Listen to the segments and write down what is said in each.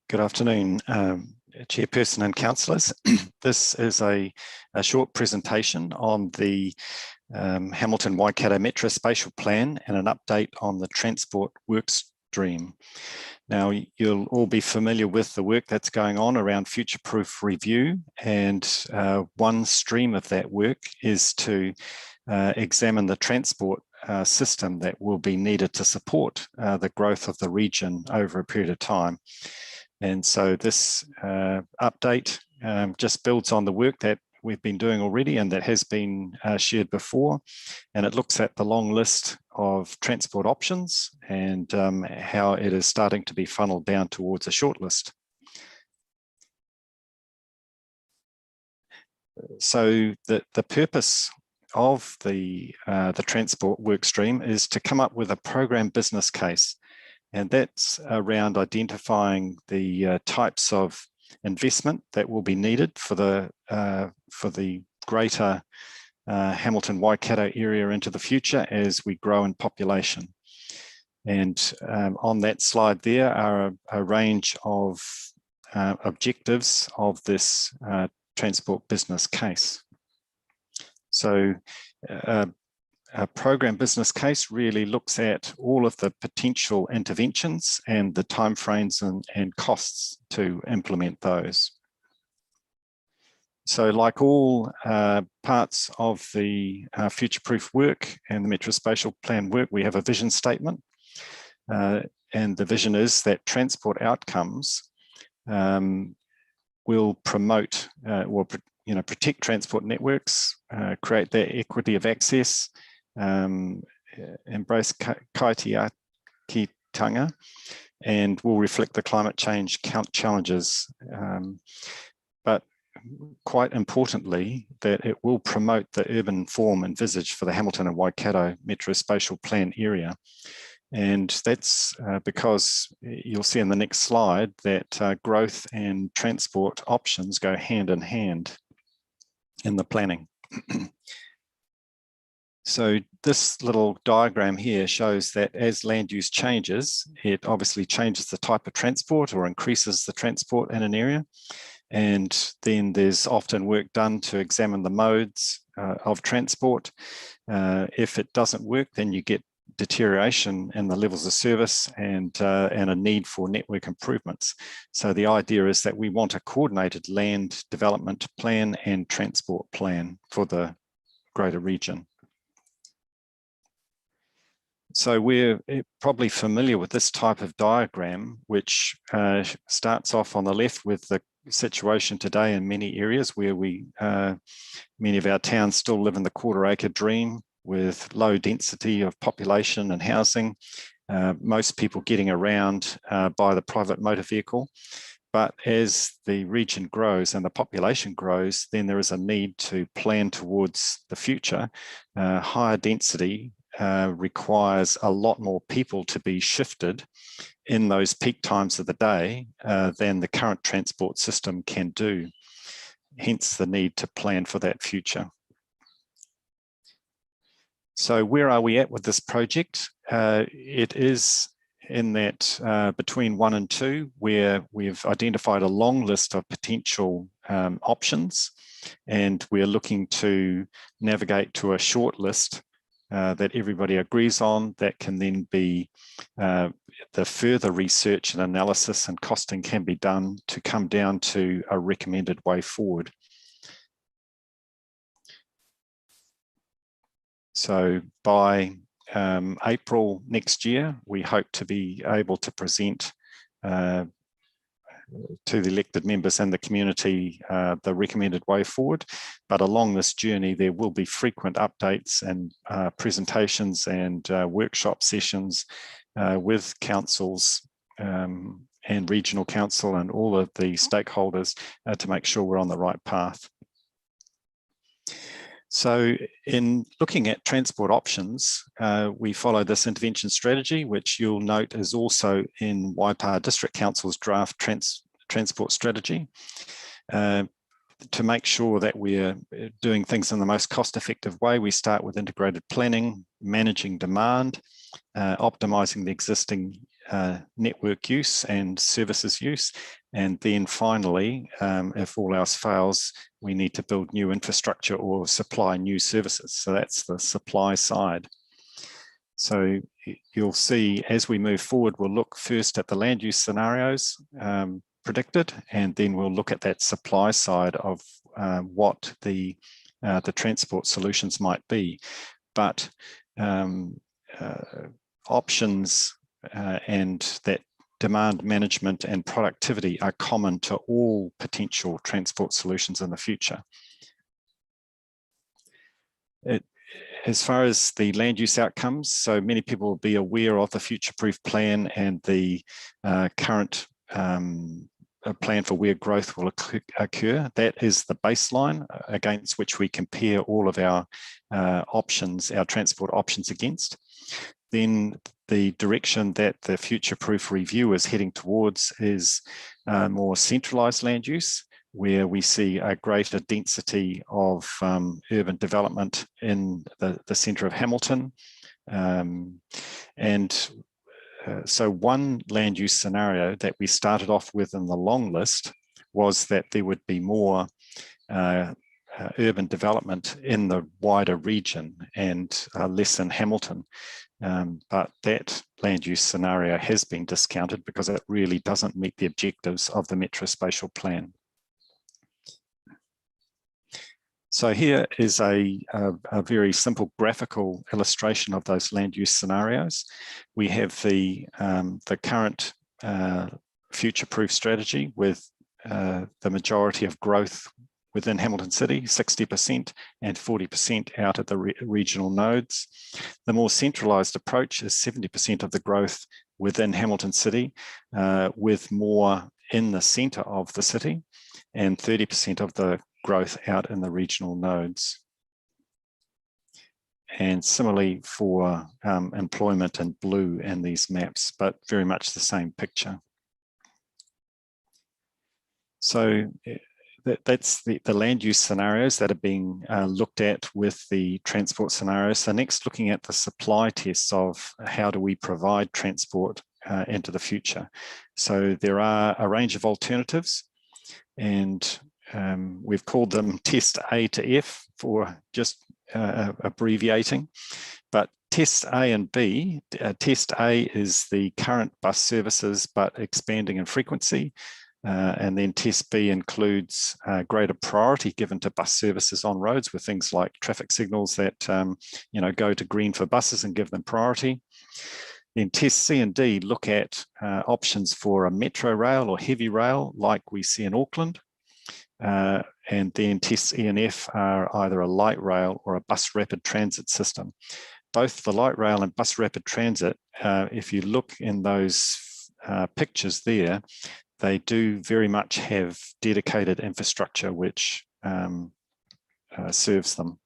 Good afternoon, Chairperson and Councillors. This is a short presentation on the Hamilton Waikato Metro Spatial Plan and an update on the transport work stream. Now, you'll all be familiar with the work that's going on around future-proof review, and one stream of that work is to examine the transport system that will be needed to support the growth of the region over a period of time. And so this update just builds on the work that we've been doing already and that has been shared before. And it looks at the long list of transport options and how it is starting to be funneled down towards a shortlist. So the purpose of the transport work stream is to come up with a program business case. And that's around identifying the types of investment that will be needed for the greater Hamilton Waikato area into the future as we grow in population. And on that slide there are a range of objectives of this transport business case. So a program business case really looks at all of the potential interventions and the timeframes and costs to implement those. So like all parts of the future-proof work and the Metro Spatial Plan work, we have a vision statement. And the vision is that transport outcomes will promote or protect transport networks, create that equity of access, embrace kaitiakitanga, and will reflect the climate change challenges. But quite importantly, that it will promote the urban form envisaged for the Hamilton and Waikato Metro Spatial Plan area. And that's because you'll see in the next slide that growth and transport options go hand in hand in the planning. So this little diagram here shows that as land use changes, it obviously changes the type of transport or increases the transport in an area. And then there's often work done to examine the modes of transport. If it doesn't work, then you get deterioration in the levels of service and a need for network improvements. So the idea is that we want a coordinated land development plan and transport plan for the greater region. So we're probably familiar with this type of diagram, which starts off on the left with the situation today in many areas where many of our towns still live in the quarter-acre dream with low density of population and housing, most people getting around by the private motor vehicle. But as the region grows and the population grows, then there is a need to plan towards the future. Higher density requires a lot more people to be shifted in those peak times of the day than the current transport system can do. Hence the need to plan for that future. So where are we at with this project? It is in that between 1 and 2, where we've identified a long list of potential options, and we're looking to navigate to a short list that everybody agrees on, that can then be the further research and analysis and costing can be done to come down to a recommended way forward. So by April next year, we hope to be able to present to the elected members and the community the recommended way forward. But along this journey, there will be frequent updates and presentations and workshop sessions with councils and regional council and all of the stakeholders to make sure we're on the right path. So in looking at transport options, we follow this intervention strategy, which you'll note is also in Waipaha District Council's draft transport strategy, to make sure that we're doing things in the most cost-effective way. We start with integrated planning, managing demand, optimizing the existing network use and services use. And then finally, if all else fails, we need to build new infrastructure or supply new services. So that's the supply side. So you'll see as we move forward, we'll look first at the land use scenarios predicted, and then we'll look at that supply side of what the transport solutions might be. But options and that demand management and productivity are common to all potential transport solutions in the future. As far as the land use outcomes, so many people will be aware of the future-proof plan and the current plan for where growth will occur. That is the baseline against which we compare all of our options, our transport options against. Then the direction that the future-proof review is heading towards is more centralised land use, where we see a greater density of urban development in the centre of Hamilton. So one land use scenario that we started off with in the long list was that there would be more urban development in the wider region and less in Hamilton. But that land use scenario has been discounted because it really doesn't meet the objectives of the Metro Spatial Plan. So here is a very simple graphical illustration of those land use scenarios. We have the current future-proof strategy with the majority of growth within Hamilton City, 60% and 40% out at the regional nodes. The more centralised approach is 70% of the growth within Hamilton City, with more in the centre of the city, and 30% of the growth out in the regional nodes. And similarly for employment in blue in these maps, but very much the same picture. So that's the land use scenarios that are being looked at with the transport scenarios. So next, looking at the supply tests of how do we provide transport into the future. So there are a range of alternatives, and we've called them test A to F for just abbreviating. But test A and B, test A is the current bus services, but expanding in frequency. And then test B includes greater priority given to bus services on roads with things like traffic signals that go to green for buses and give them priority. Then test C and D look at options for a metro rail or heavy rail like we see in Auckland. And then tests E and F are either a light rail or a bus rapid transit system. Both the light rail and bus rapid transit, if you look in those pictures there, they do very much have dedicated infrastructure which serves them.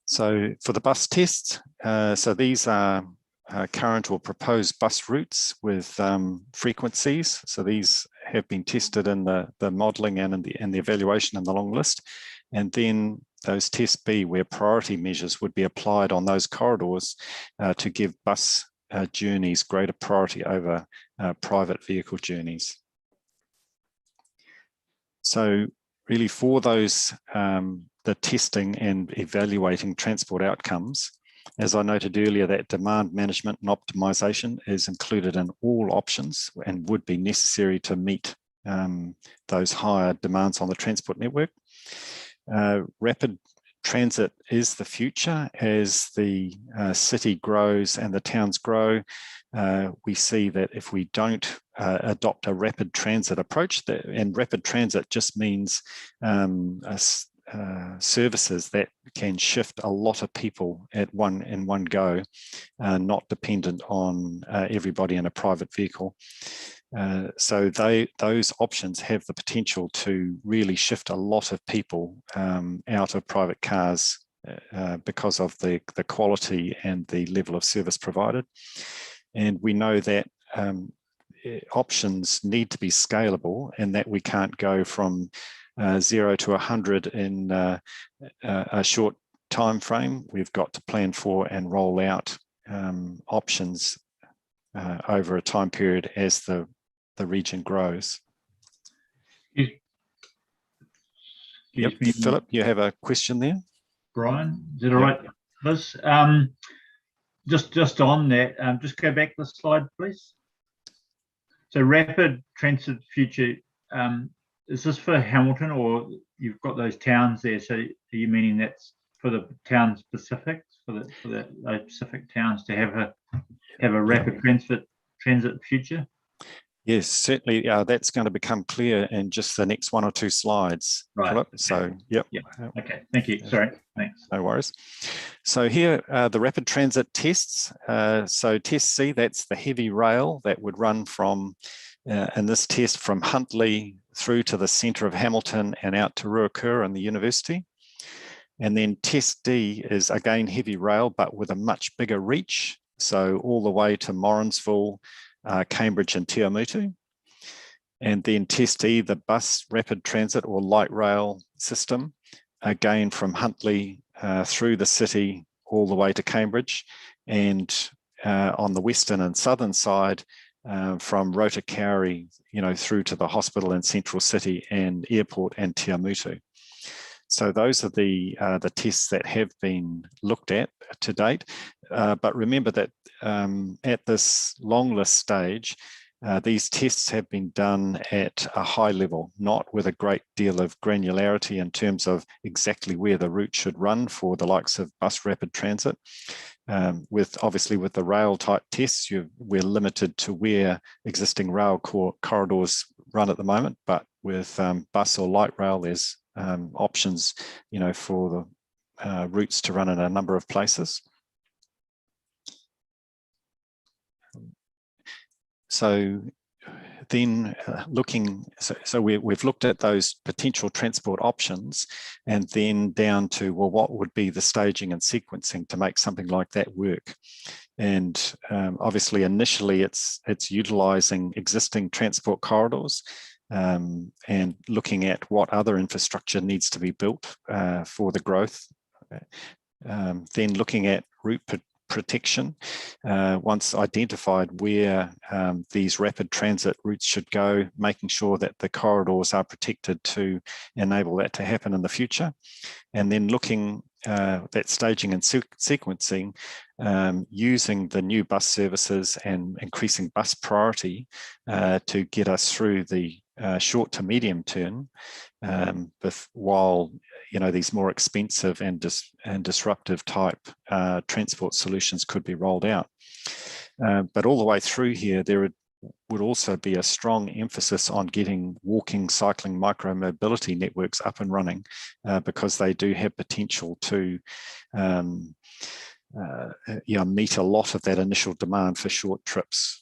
So for the bus tests, so these are current or proposed bus routes with frequencies. So these have been tested in the modelling and in the evaluation in the long list. And then those test B, where priority measures would be applied on those corridors to give bus journeys greater priority over private vehicle journeys. So really for those, the testing and evaluating transport outcomes, as I noted earlier, that demand management and optimization is included in all options and would be necessary to meet those higher demands on the transport network. Rapid transit is the future as the city grows and the towns grow. We see that if we don't adopt a rapid transit approach, and rapid transit just means services that can shift a lot of people in one go, not dependent on everybody in a private vehicle. So those options have the potential to really shift a lot of people out of private cars because of the quality and the level of service provided. And we know that options need to be scalable, and that we can't go from 0 to 100 in a short time frame. We've got to plan for and roll out options over a time period as the region grows. Yep, Philip, you have a question there? Brian, is it all right? Liz, just on that, just go back the slide, please. So rapid transit future, is this for Hamilton, or you've got those towns there? So are you meaning that's for the town specifics, those specific towns to have a rapid transit future? Yes, certainly. That's going to become clear in just the next 1 or 2 slides. Right. Philip. So, yep. Okay. Thank you. Sorry. Thanks. No worries. So here, the rapid transit tests. So test C, that's the heavy rail that would run from, in this test, from Huntly through to the centre of Hamilton and out to Ruakura and the university. And then test D is again heavy rail, but with a much bigger reach. So all the way to Morrinsville, Cambridge and Tiamutu. And then test E, the bus rapid transit or light rail system, again from Huntly through the city all the way to Cambridge, and on the western and southern side from Rotokauri, through to the hospital in Central City and airport and Tiamutu. So those are the tests that have been looked at to date. But remember that at this long list stage, these tests have been done at a high level, not with a great deal of granularity in terms of exactly where the route should run for the likes of bus rapid transit. Obviously with the rail type tests, we're limited to where existing rail corridors run at the moment, but with bus or light rail, there's options, for the routes to run in a number of places. So then we've looked at those potential transport options, and then down to, well, what would be the staging and sequencing to make something like that work? And obviously initially it's utilising existing transport corridors and looking at what other infrastructure needs to be built for the growth. Then looking at route protection, once identified where these rapid transit routes should go, making sure that the corridors are protected to enable that to happen in the future. And then looking at staging and sequencing, using the new bus services and increasing bus priority to get us through the short to medium term, while these more expensive and disruptive type transport solutions could be rolled out. But all the way through here, there would also be a strong emphasis on getting walking, cycling, micro-mobility networks up and running, because they do have potential to meet a lot of that initial demand for short trips.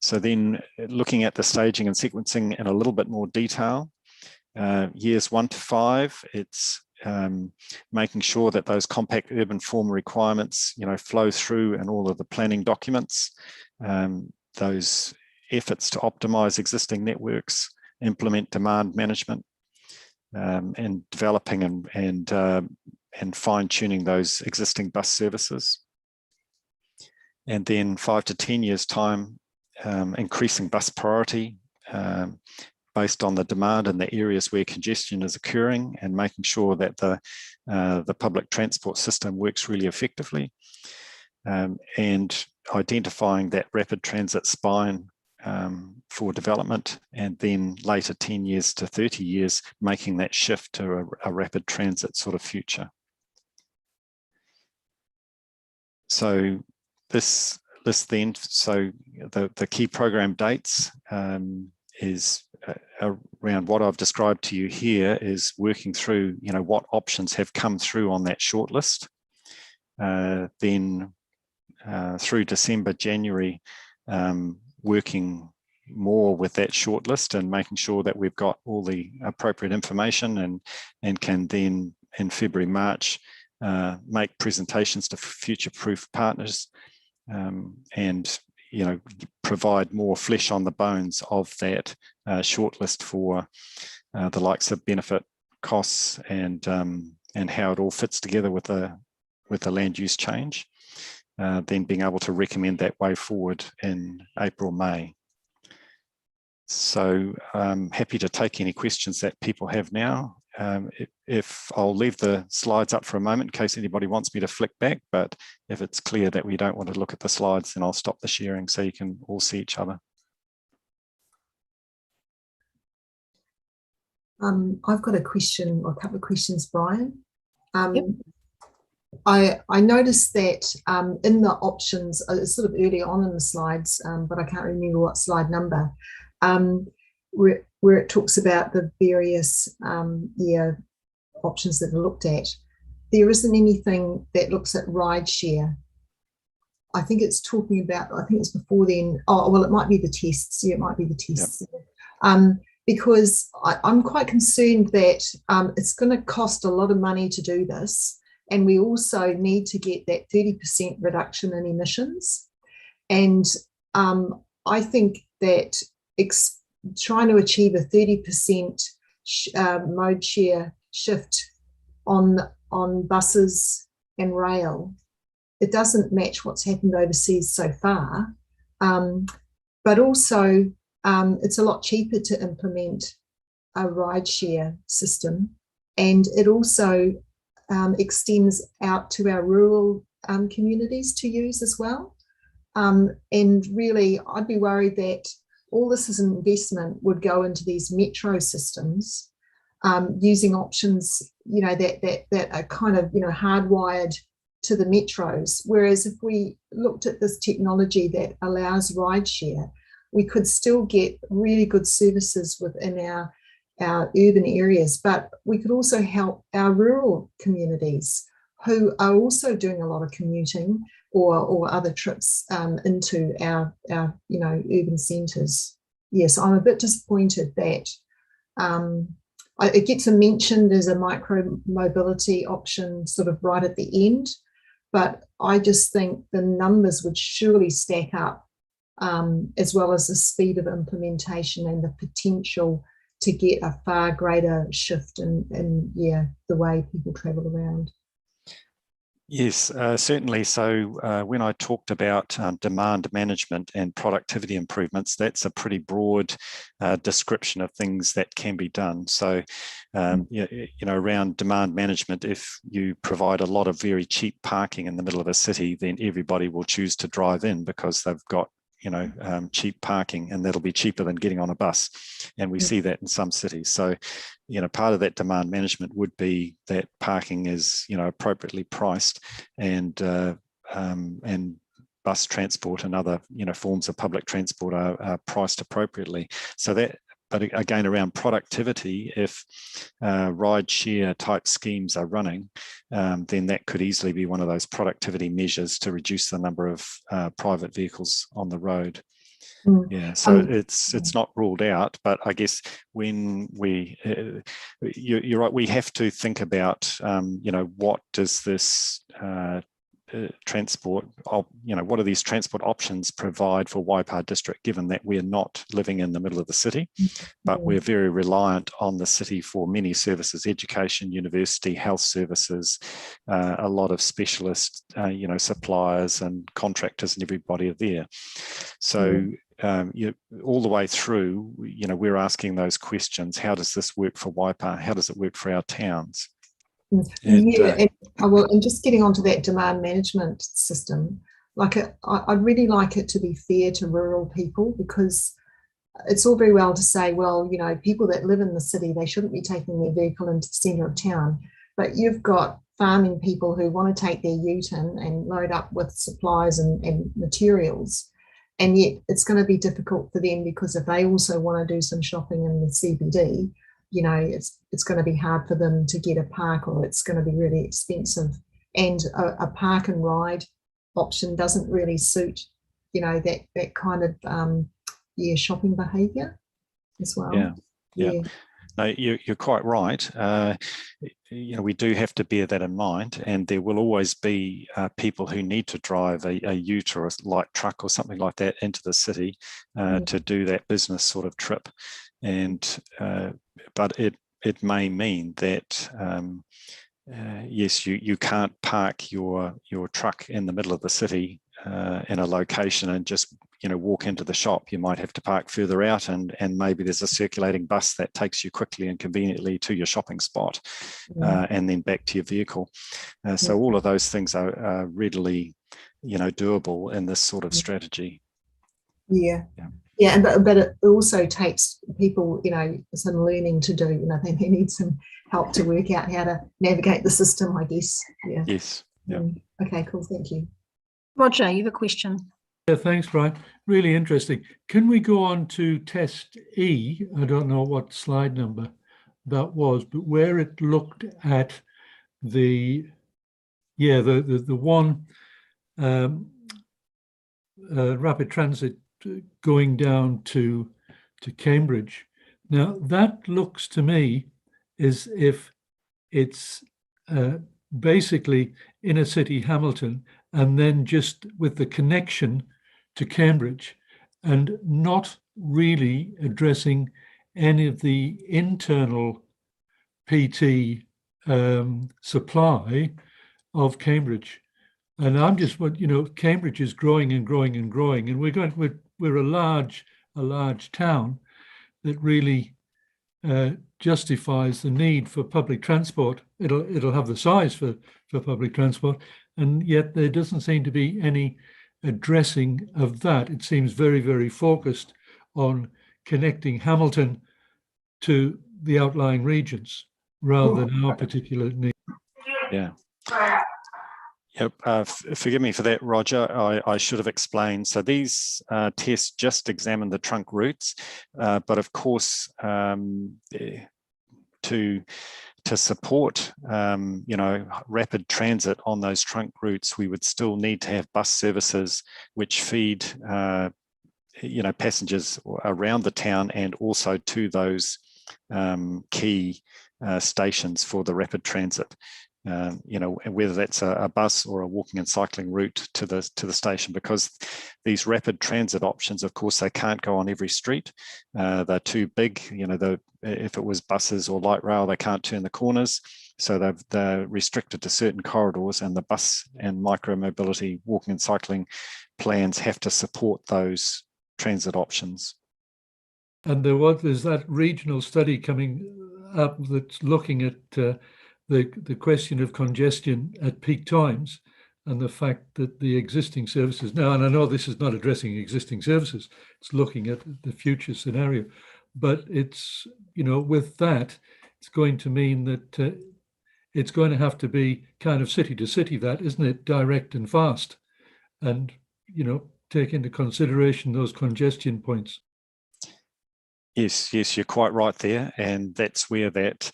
So then looking at the staging and sequencing in a little bit more detail, years 1 to 5, it's making sure that those compact urban form requirements, flow through in all of the planning documents, those efforts to optimize existing networks, implement demand management, and developing and fine-tuning those existing bus services. And then 5 to 10 years time, increasing bus priority based on the demand in the areas where congestion is occurring, and making sure that the public transport system works really effectively, and identifying that rapid transit spine for development, and then later 10 years to 30 years, making that shift to a rapid transit sort of future. So this then, so the key program dates is around what I've described to you here, is working through, what options have come through on that shortlist. Then through December, January, working more with that shortlist and making sure that we've got all the appropriate information, and can then in February, March, make presentations to future-proof partners, and provide more flesh on the bones of that shortlist for the likes of benefit, costs, and how it all fits together with the with a land use change, then being able to recommend that way forward in April, May. So I'm happy to take any questions that people have now. If I'll leave the slides up for a moment in case anybody wants me to flick back, but if it's clear that we don't want to look at the slides, then I'll stop the sharing so you can all see each other. I've got a question or a couple of questions, Brian. Yep. I noticed that in the options, it's sort of early on in the slides, but I can't remember what slide number, where it talks about the various options that are looked at. There isn't anything that looks at ride share. I think it's talking about, I think it's before then. Oh, well, it might be the tests. Yeah, it might be the tests. Yep. Because I'm quite concerned that it's going to cost a lot of money to do this. And we also need to get that 30% reduction in emissions. And I think that trying to achieve a 30% mode share shift on buses and rail, it doesn't match what's happened overseas so far. But also, it's a lot cheaper to implement a ride share system, and it also extends out to our rural communities to use as well. And really, I'd be worried that all this as an investment would go into these metro systems, using options, that are kind of, hardwired to the metros. Whereas if we looked at this technology that allows ride share, we could still get really good services within our urban areas, but we could also help our rural communities who are also doing a lot of commuting or other trips into our urban centres. Yes, I'm a bit disappointed that it gets mentioned as a micro mobility option sort of right at the end, but I just think the numbers would surely stack up, as well as the speed of implementation and the potential to get a far greater shift in the way people travel around. Yes, certainly. So when I talked about demand management and productivity improvements, that's a pretty broad description of things that can be done. So, around demand management, if you provide a lot of very cheap parking in the middle of a city, then everybody will choose to drive in because they've got cheap parking, and that'll be cheaper than getting on a bus. And we see that in some cities. So, part of that demand management would be that parking is, appropriately priced, and bus transport and other, forms of public transport are priced appropriately. So that, but again, around productivity, if ride share type schemes are running, then that could easily be one of those productivity measures to reduce the number of private vehicles on the road. Yeah, so it's not ruled out, but I guess when you're right, we have to think about, what does this transport, what do these transport options provide for Waipa District, given that we're not living in the middle of the city, but we're very reliant on the city for many services: education, university, health services, a lot of specialist, suppliers and contractors, and everybody are there. So all the way through, we're asking those questions: how does this work for Waipa? How does it work for our towns? And just getting onto that demand management system, I'd really like it to be fair to rural people, because it's all very well to say, well, people that live in the city, they shouldn't be taking their vehicle into the centre of town, but you've got farming people who want to take their ute in and load up with supplies and materials, and yet it's going to be difficult for them, because if they also want to do some shopping in the CBD, it's going to be hard for them to get a park, or it's going to be really expensive. And a park and ride option doesn't really suit, that kind of shopping behaviour as well. Yeah. No, you're quite right. We do have to bear that in mind, and there will always be people who need to drive a ute or a light truck or something like that into the city to do that business sort of trip. And but it may mean that yes, you can't park your truck in the middle of the city in a location and just walk into the shop. You might have to park further out, and maybe there's a circulating bus that takes you quickly and conveniently to your shopping spot, and then back to your vehicle. So all of those things are readily doable in this sort of strategy. But it also takes people some learning to do. They need some help to work out how to navigate the system, I guess. Yes. Okay, cool, thank you. Roger, you have a question. Yeah, thanks, Brian. Really interesting. Can we go on to test E? I don't know what slide number that was, but where it looked at the one rapid transit going down to Cambridge. Now that looks to me as if it's basically inner city Hamilton, and then just with the connection to Cambridge, and not really addressing any of the internal PT supply of Cambridge. And I'm just, Cambridge is growing and growing and growing, and we're a large town that really justifies the need for public transport. It'll have the size for public transport, and yet there doesn't seem to be any addressing of that. It seems very, very focused on connecting Hamilton to the outlying regions rather than our particular need. Yeah. Yep. Forgive me for that, Roger. I should have explained. So these tests just examine the trunk routes, but of course, to support rapid transit on those trunk routes, we would still need to have bus services which feed passengers around the town and also to those key stations for the rapid transit. Whether that's a bus or a walking and cycling route to the station, because these rapid transit options, of course, they can't go on every street. They're too big. If it was buses or light rail, they can't turn the corners. So they're restricted to certain corridors, and the bus and micro mobility walking and cycling plans have to support those transit options. And there's that regional study coming up that's looking at the question of congestion at peak times, and the fact that the existing services now, and I know this is not addressing existing services, it's looking at the future scenario, but it's, with that, it's going to mean that it's going to have to be kind of city to city, that, isn't it? Direct and fast, and, take into consideration those congestion points. Yes, you're quite right there, and that's where that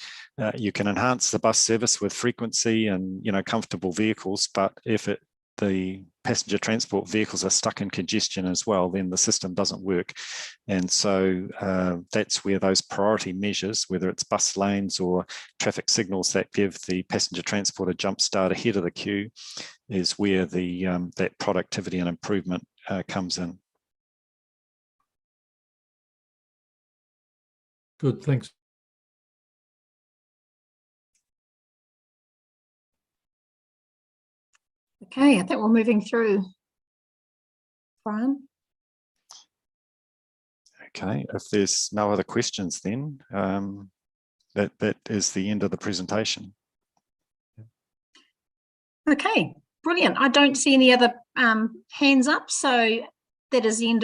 you can enhance the bus service with frequency and comfortable vehicles. But if the passenger transport vehicles are stuck in congestion as well, then the system doesn't work. And so that's where those priority measures, whether it's bus lanes or traffic signals that give the passenger transport a jump start ahead of the queue, is where the that productivity and improvement comes in. Good, thanks. Okay, I think we're moving through. Brian? Okay, if there's no other questions, then that is the end of the presentation. Okay, brilliant. I don't see any other hands up, so that is the end